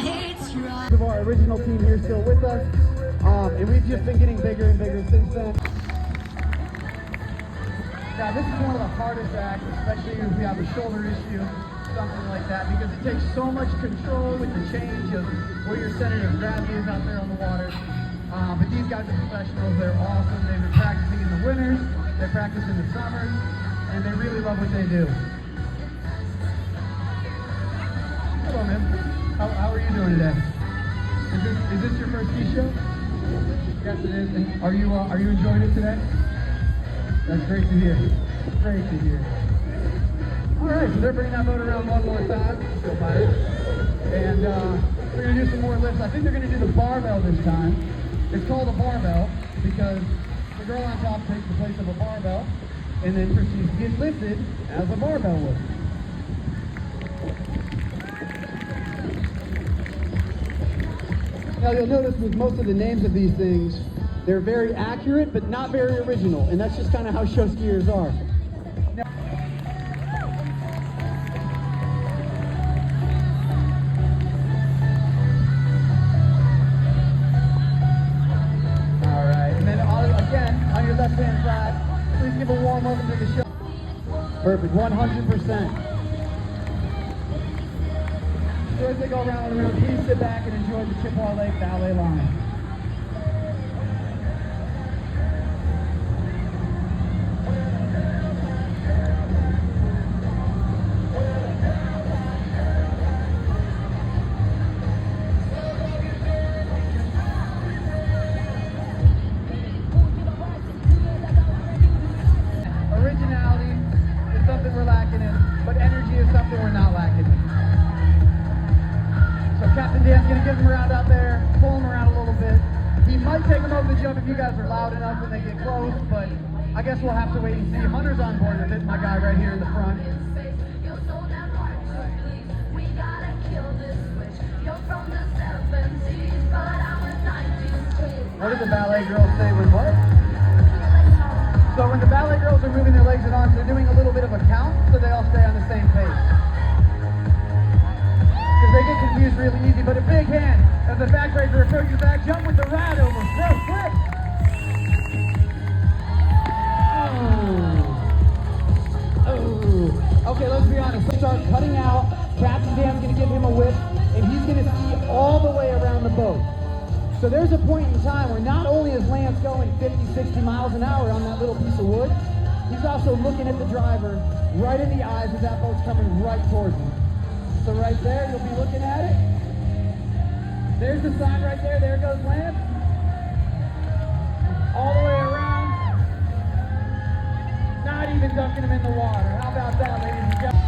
Of our original team here still with us, and we've just been getting bigger and bigger since then. Now this is one of the hardest acts, especially if we have a shoulder issue, something like that, because it takes so much control with the change of where your center of gravity is out there on the water. But these guys are professionals, they're awesome, they've been practicing in the winters, they practice in the summers, and they really love what they do. Hello, man. How are you doing today? Is this your first ski show? Yes, it is. And are you enjoying it today? That's great to hear. Great to hear. All right, so they're bringing that boat around one more time. Still fired. And we're gonna do some more lifts. I think they're gonna do the barbell this time. It's called a barbell because the girl on top takes the place of a barbell and then proceeds to get lifted as a barbell lift. Now you'll notice with most of the names of these things, they're very accurate but not very original, and that's just kind of how show skiers are. Now, all right, and then again, on your left-hand side, please give a warm welcome to the show. Perfect, 100%. So as they go around and around, please sit back and enjoy the Chippewa Lake Ballet line. Originality is something we're lacking in, but energy is something we're not lacking in. So Captain Dan's going to give him a round out there, pull him around a little bit. He might take him over the jump if you guys are loud enough when they get close, but I guess we'll have to wait and see. Hunter's on board with it, my guy right here in the front. What did the ballet girls say when what? So when the ballet girls are moving their legs at once, they're doing a little bit of a count, so they all stay on the same pace. They get confused really easy, but a big hand as the back raiser approaches back, jump with the ride over, throw, flip. Oh. Okay, let's be honest. Let's start cutting out. Captain Dan's going to give him a whip, and he's going to ski all the way around the boat. So there's a point in time where not only is Lance going 50, 60 miles an hour on that little piece of wood, he's also looking at the driver right in the eyes as that boat's coming right towards him. So right there, you'll be looking at it. There's the sign right there. There goes Lance. All the way around. Not even dunking him in the water. How about that, ladies and gentlemen?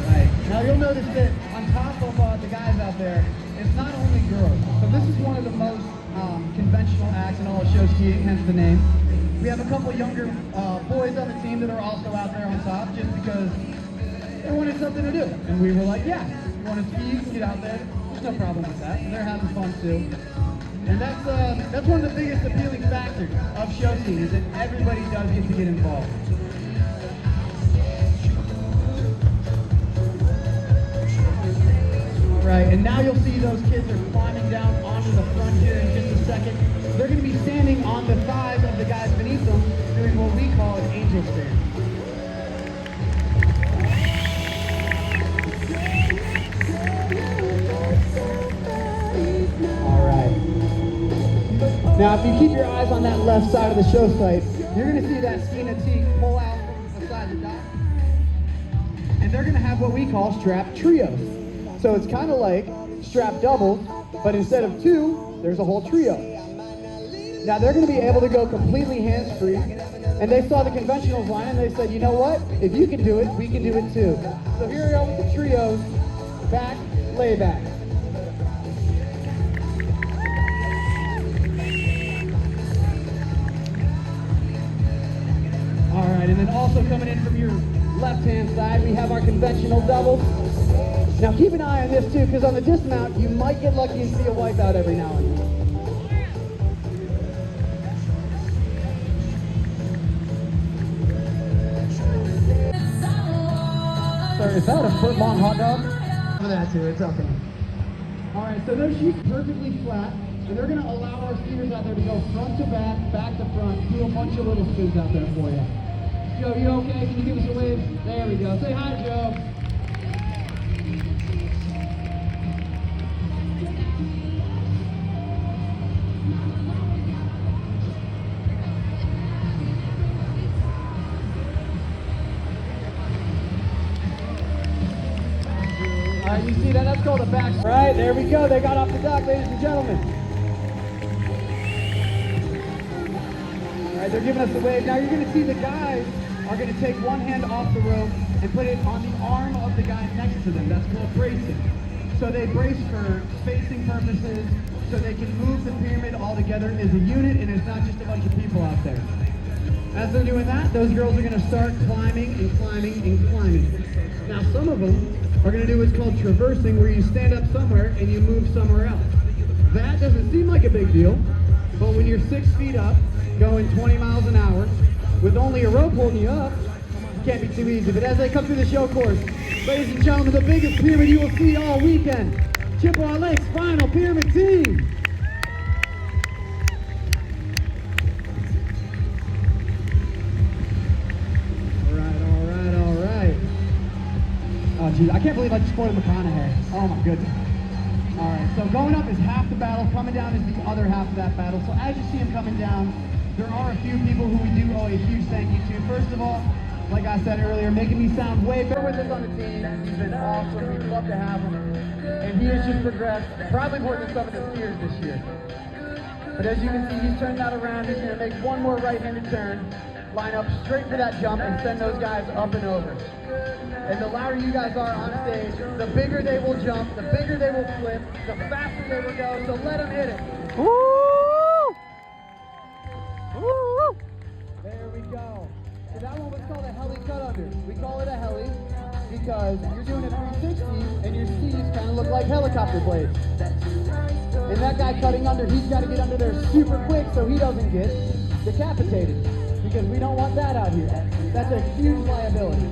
Right. Now you'll notice that on top of the guys out there, it's not only girls. So this is one of the most conventional acts in all of show skiing, hence the name. We have a couple younger boys on the team that are also out there on top just because they wanted something to do. And we were like, yeah, you want to ski, you can get out there. There's no problem with that. And they're having fun too. And that's one of the biggest appealing factors of show skiing is that everybody does get to get involved. All right, and now you'll see those kids are climbing down onto the front here in just a second. They're going to be standing on the thighs of the guys beneath them, doing what we call an angel stand. All right. Now, if you keep your eyes on that left side of the show site, you're going to see that ski natique pull out from beside the dock. And they're going to have what we call strap trios. So it's kind of like strap doubles, but instead of two, there's a whole trio. Now they're going to be able to go completely hands-free, and they saw the conventionals line and they said, you know what, if you can do it, we can do it too. So here we are with the trios, back, lay back. All right, and then also coming in from your left-hand side, we have our conventional doubles. Now keep an eye on this too, because on the dismount, you might get lucky and see a wipeout every now and then. start. Is that a foot-long hot dog? For that too, it's okay. All right, so those shoes perfectly flat, and they're gonna allow our skiers out there to go front to back to front, do a bunch of little spins out there for you. Joe, you okay? Can you give us a wave? There we go. Say hi, Joe. You see that? That's called a back. Right, there we go. They got off the dock, ladies and gentlemen. All right, they're giving us the wave. Now you're going to see the guys are going to take one hand off the rope and put it on the arm of the guy next to them. That's called bracing. So they brace for spacing purposes, so they can move the pyramid all together as a unit, and it's not just a bunch of people out there. As they're doing that, those girls are going to start climbing and climbing and climbing. Now some of them are going to do what's called traversing, where you stand up somewhere and you move somewhere else. That doesn't seem like a big deal, but when you're 6 feet up, going 20 miles an hour, with only a rope holding you up, it can't be too easy. But as they come through the show course, ladies and gentlemen, the biggest pyramid you will see all weekend, Chippewa Lakes Final Pyramid Team. Oh, geez, I can't believe I just quoted McConaughey. Oh, my goodness. All right, so going up is half the battle. Coming down is the other half of that battle. So as you see him coming down, there are a few people who we do owe a huge thank you to. First of all, like I said earlier, making me sound way better with us on the team. He's been awesome. We'd love to have him. And he has just progressed probably more than some of the skiers this year. But as you can see, he's turned that around. He's going to make one more right-handed turn, line up straight for that jump, and send those guys up and over. And the louder you guys are on stage, the bigger they will jump, the bigger they will flip, the faster they will go, so let them hit it. Woo! Woo! There we go. So that one was called a heli cut under. We call it a heli because you're doing a 360 and your skis kind of look like helicopter blades. And that guy cutting under, he's got to get under there super quick so he doesn't get decapitated, because we don't want that out here. That's a huge liability.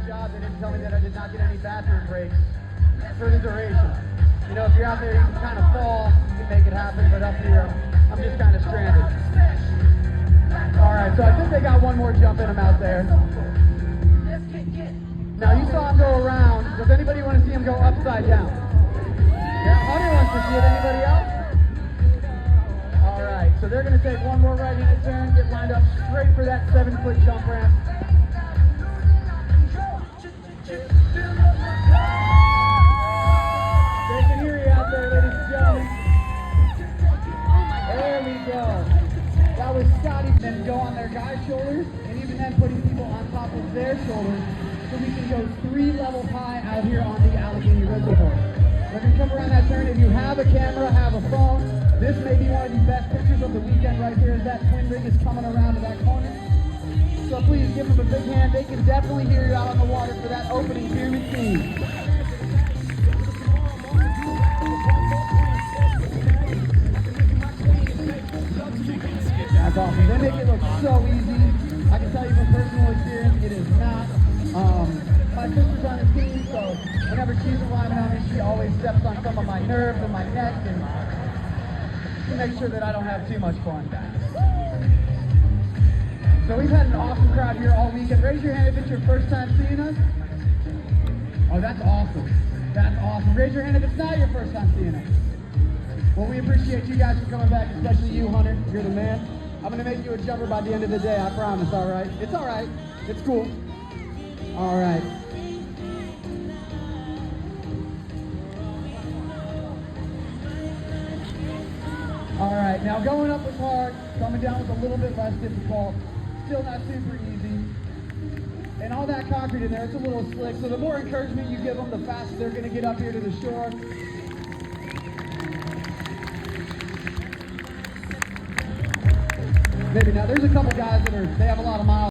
They didn't tell me that I did not get any bathroom breaks for the duration. You know, if you're out there, you can kind of fall, you can make it happen, but up here, I'm just kind of stranded. All right, so I think they got one more jump in them out there. Now, you saw him go around. Does anybody want to see him go upside down? Yeah, Hunter wants to see it. Anybody else? All right, so they're going to take one more right-handed turn, get lined up straight for that 7-foot jump ramp. They can hear you out there, ladies and gentlemen. There we go. That was Scotty. Then go on their guys' shoulders, and even then putting people on top of their shoulders, so we can go 3 levels high out here on the Allegheny Reservoir. When you come around that turn, if you have a camera, have a phone, this may be one of the best pictures of the weekend right here as that twin rig is coming around to that corner. So please give them a big hand. They can definitely hear you out on the water for that opening pyramid team. That's awesome. They make it look so easy. I can tell you from personal experience, it is not. My sister's on his team, so whenever she's arriving on me, she always steps on some of my nerves and my neck, and she makes sure that I don't have too much fun. So we've had an awesome crowd here all weekend. Raise your hand if it's your first time seeing us. Oh, that's awesome. That's awesome. Raise your hand if it's not your first time seeing us. Well, we appreciate you guys for coming back, especially you, Hunter. You're the man. I'm going to make you a jumper by the end of the day, I promise, all right? It's all right. It's cool. All right. All right, now going up was hard. Coming down was a little bit less difficult. Still not super easy. And all that concrete in there, it's a little slick. So the more encouragement you give them, the faster they're going to get up here to the shore. Maybe now, there's a couple guys that they have a lot of miles.